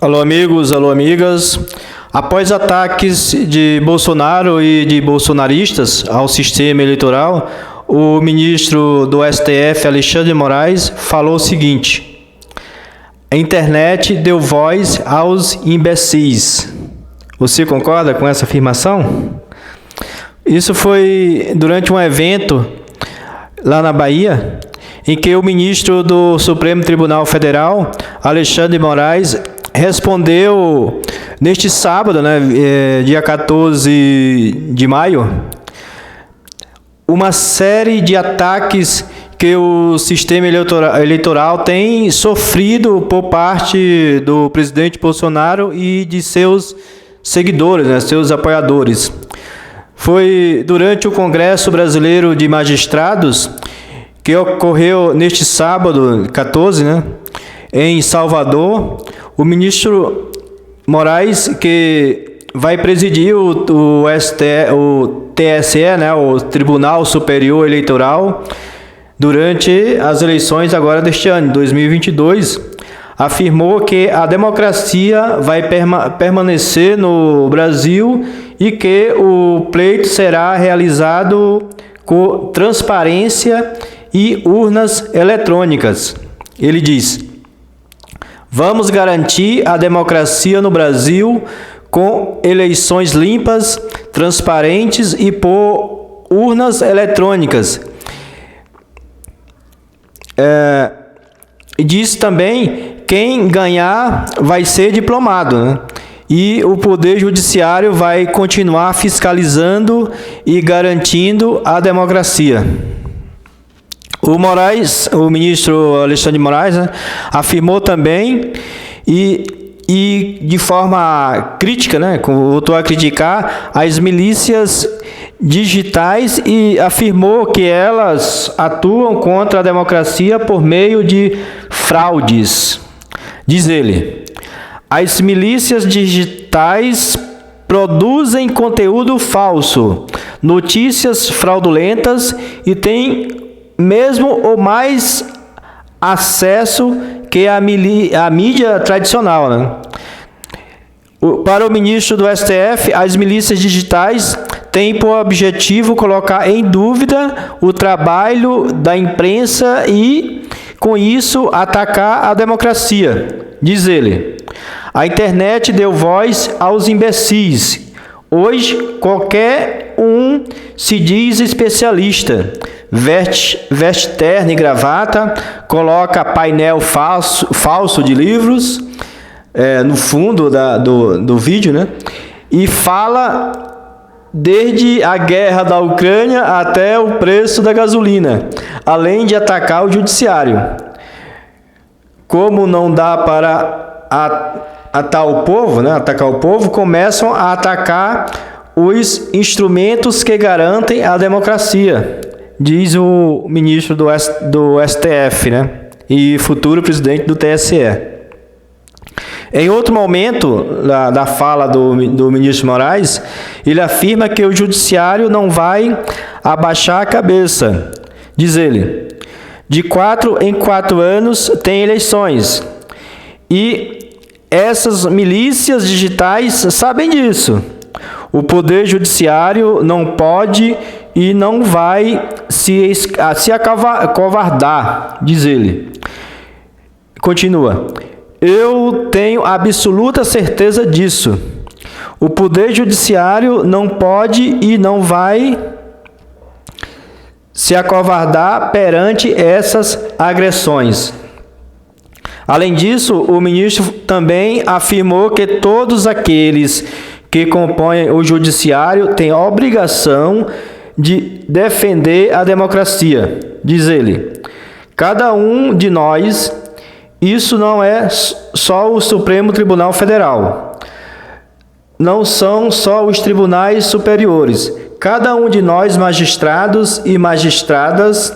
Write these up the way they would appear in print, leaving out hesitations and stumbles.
Alô, amigos, alô, amigas. Após ataques de Bolsonaro e de bolsonaristas ao sistema eleitoral, o ministro do STF, Alexandre de Moraes, falou o seguinte: a internet deu voz aos imbecis. Você concorda com essa afirmação? Isso foi durante um evento lá na Bahia, em que o ministro do Supremo Tribunal Federal, Alexandre de Moraes, respondeu neste sábado, dia 14 de maio, uma série de ataques que o sistema eleitoral tem sofrido por parte do presidente Bolsonaro e de seus seguidores, seus apoiadores. Foi durante o Congresso Brasileiro de Magistrados, que ocorreu neste sábado, 14, em Salvador. O ministro Moraes, que vai presidir o TSE, o Tribunal Superior Eleitoral, durante as eleições agora deste ano, 2022, afirmou que a democracia vai permanecer no Brasil e que o pleito será realizado com transparência e urnas eletrônicas. Ele diz: vamos garantir a democracia no Brasil com eleições limpas, transparentes e por urnas eletrônicas. Diz também: quem ganhar vai ser diplomado, E o Poder Judiciário vai continuar fiscalizando e garantindo a democracia. O ministro Alexandre de Moraes, afirmou também e de forma crítica, voltou a criticar as milícias digitais e afirmou que elas atuam contra a democracia por meio de fraudes. Diz ele: as milícias digitais produzem conteúdo falso, notícias fraudulentas e têm mesmo ou mais acesso que a mídia tradicional. Para o ministro do STF, as milícias digitais têm por objetivo colocar em dúvida o trabalho da imprensa e, com isso, atacar a democracia. Diz ele: a internet deu voz aos imbecis. Hoje, qualquer um se diz especialista. Veste terno e gravata, coloca painel falso de livros no fundo do vídeo, e fala desde a guerra da Ucrânia até o preço da gasolina, além de atacar o judiciário. Como não dá para atacar o povo, começam a atacar os instrumentos que garantem a democracia, diz o ministro do STF, e futuro presidente do TSE. Em outro momento da fala do ministro Moraes, ele afirma que o judiciário não vai abaixar a cabeça. Diz ele: de 4 em 4 anos tem eleições. E essas milícias digitais sabem disso. O Poder Judiciário não pode e não vai se acovardar, diz ele. Continua: eu tenho absoluta certeza disso. O Poder Judiciário não pode e não vai se acovardar perante essas agressões. Além disso, o ministro também afirmou que todos aqueles que compõem o judiciário têm a obrigação de defender a democracia. Diz ele: cada um de nós, isso não é só o Supremo Tribunal Federal, não são só os tribunais superiores. Cada um de nós, magistrados e magistradas,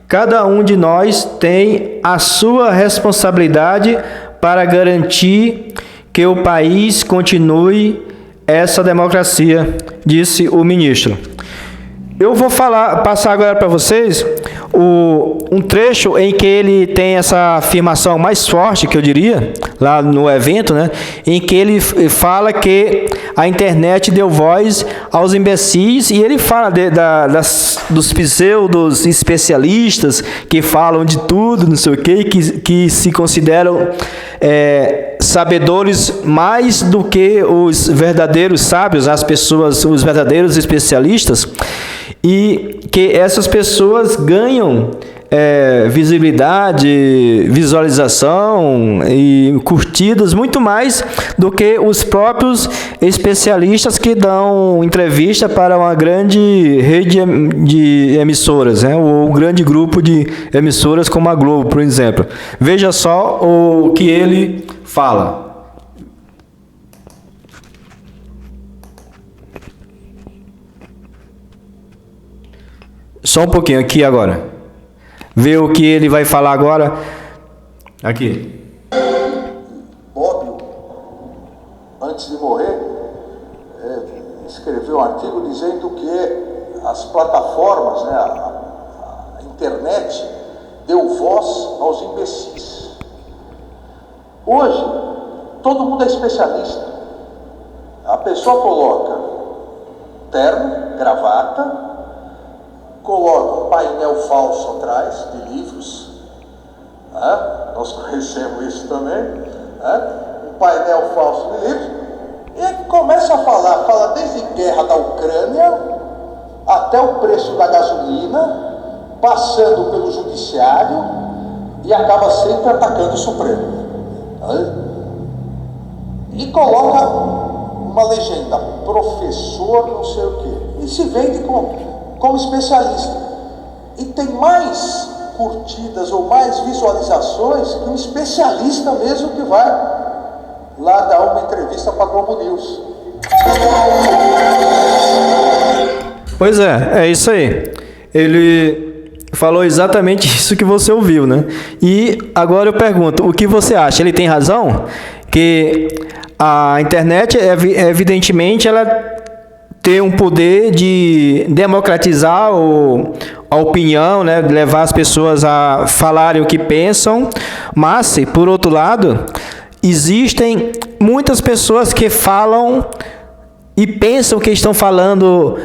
cada um de nós tem a sua responsabilidade para garantir que o país continue essa democracia, disse o ministro. Eu vou passar agora para vocês um trecho em que ele tem essa afirmação mais forte, que eu diria, lá no evento, né, em que ele fala que a internet deu voz aos imbecis, e ele fala dos pseudos especialistas que falam de tudo, não sei o quê, que se consideram sabedores mais do que os verdadeiros sábios, as pessoas, os verdadeiros especialistas, e que essas pessoas ganham visibilidade, visualização e curtidas muito mais do que os próprios especialistas que dão entrevista para uma grande rede de emissoras, né? Ou um grande grupo de emissoras como a Globo, por exemplo. Veja só o que ele fala. Só um pouquinho aqui agora. Vê o que ele vai falar agora. Aqui. Bobbio, antes de morrer, escreveu um artigo dizendo que as plataformas, né, a internet, deu voz aos imbecis. Hoje, todo mundo é especialista. A pessoa coloca terno, gravata, coloca um painel falso atrás de livros, nós conhecemos isso também, um painel falso de livros, e começa a fala desde guerra da Ucrânia até o preço da gasolina, passando pelo judiciário, e acaba sempre atacando o Supremo. E coloca uma legenda, professor não sei o quê, e se vende como especialista, e tem mais curtidas ou mais visualizações que um especialista mesmo que vai lá dar uma entrevista para a Globo News. Pois é isso aí. Ele falou exatamente isso que você ouviu, né? E agora eu pergunto, o que você acha? Ele tem razão? Que a internet, evidentemente, ela ter um poder de democratizar a opinião, né, levar as pessoas a falarem o que pensam, mas, por outro lado, existem muitas pessoas que falam e pensam que estão falando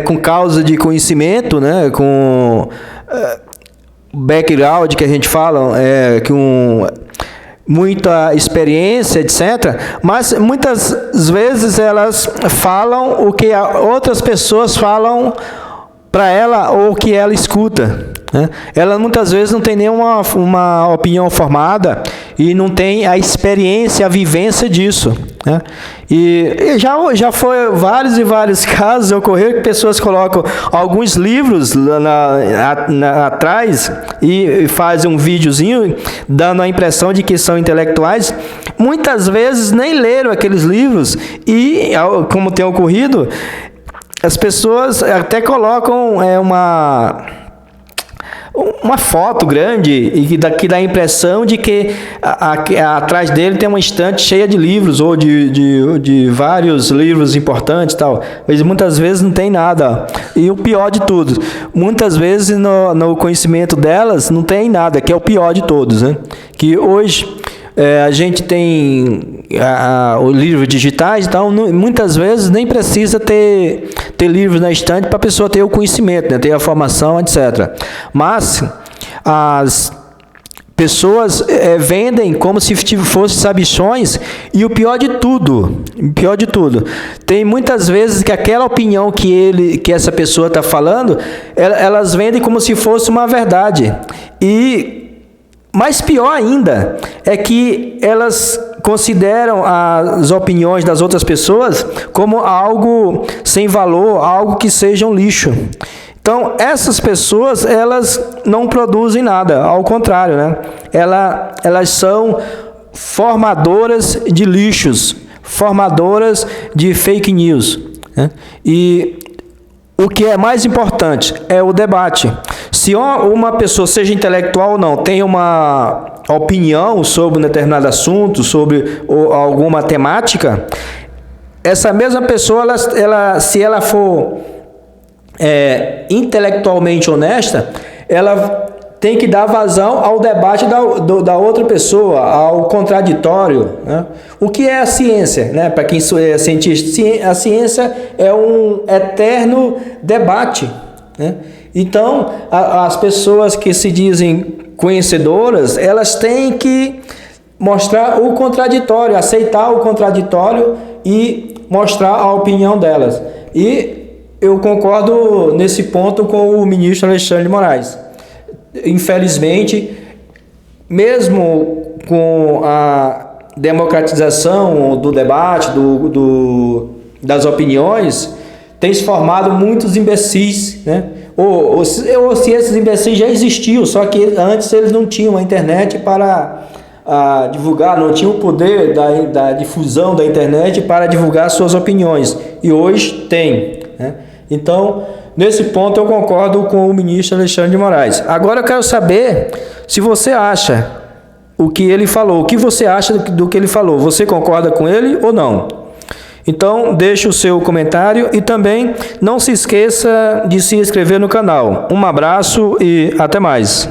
com causa de conhecimento, né, com background que a gente fala, com muita experiência, etc. Mas muitas vezes elas falam o que outras pessoas falam para ela ou o que ela escuta, né? Ela muitas vezes não tem nenhuma uma opinião formada e não tem a experiência, a vivência disso, né? E já foi vários e vários casos ocorreram que pessoas colocam alguns livros atrás e fazem um videozinho dando a impressão de que são intelectuais. Muitas vezes nem leram aqueles livros e, como tem ocorrido, as pessoas até colocam uma foto grande e que dá a impressão de que atrás dele tem uma estante cheia de livros ou de vários livros importantes e tal. Mas muitas vezes não tem nada. E o pior de tudo, muitas vezes no conhecimento delas não tem nada, que é o pior de todos, né? Que hoje a gente tem os livros digitais, então muitas vezes nem precisa ter livros na estante para a pessoa ter o conhecimento, né, ter a formação, etc. Mas as pessoas vendem como se fossem sabichões, e o pior de tudo, tem muitas vezes que aquela opinião que essa pessoa está falando, elas vendem como se fosse uma verdade. Mas pior ainda é que elas consideram as opiniões das outras pessoas como algo sem valor, algo que seja um lixo. Então, essas pessoas, elas não produzem nada, ao contrário, né? Elas são formadoras de lixos, formadoras de fake news, né? E o que é mais importante é o debate. Se uma pessoa, seja intelectual ou não, tem uma opinião sobre um determinado assunto, sobre alguma temática, essa mesma pessoa, se ela for intelectualmente honesta, ela tem que dar vazão ao debate da outra pessoa, ao contraditório, né? O que é a ciência, né? Para quem é cientista, a ciência é um eterno debate, né? Então, as pessoas que se dizem conhecedoras, elas têm que mostrar o contraditório, aceitar o contraditório e mostrar a opinião delas. E eu concordo nesse ponto com o ministro Alexandre de Moraes. Infelizmente, mesmo com a democratização do debate, das opiniões, tem se formado muitos imbecis, né? Ou se esses imbecis já existiam, só que antes eles não tinham a internet para divulgar, não tinham o poder da difusão da internet para divulgar suas opiniões, e hoje tem, né? Então, nesse ponto eu concordo com o ministro Alexandre de Moraes. Agora eu quero saber se você acha o que ele falou, o que você acha do que ele falou, você concorda com ele ou não? Então, deixe o seu comentário e também não se esqueça de se inscrever no canal. Um abraço e até mais.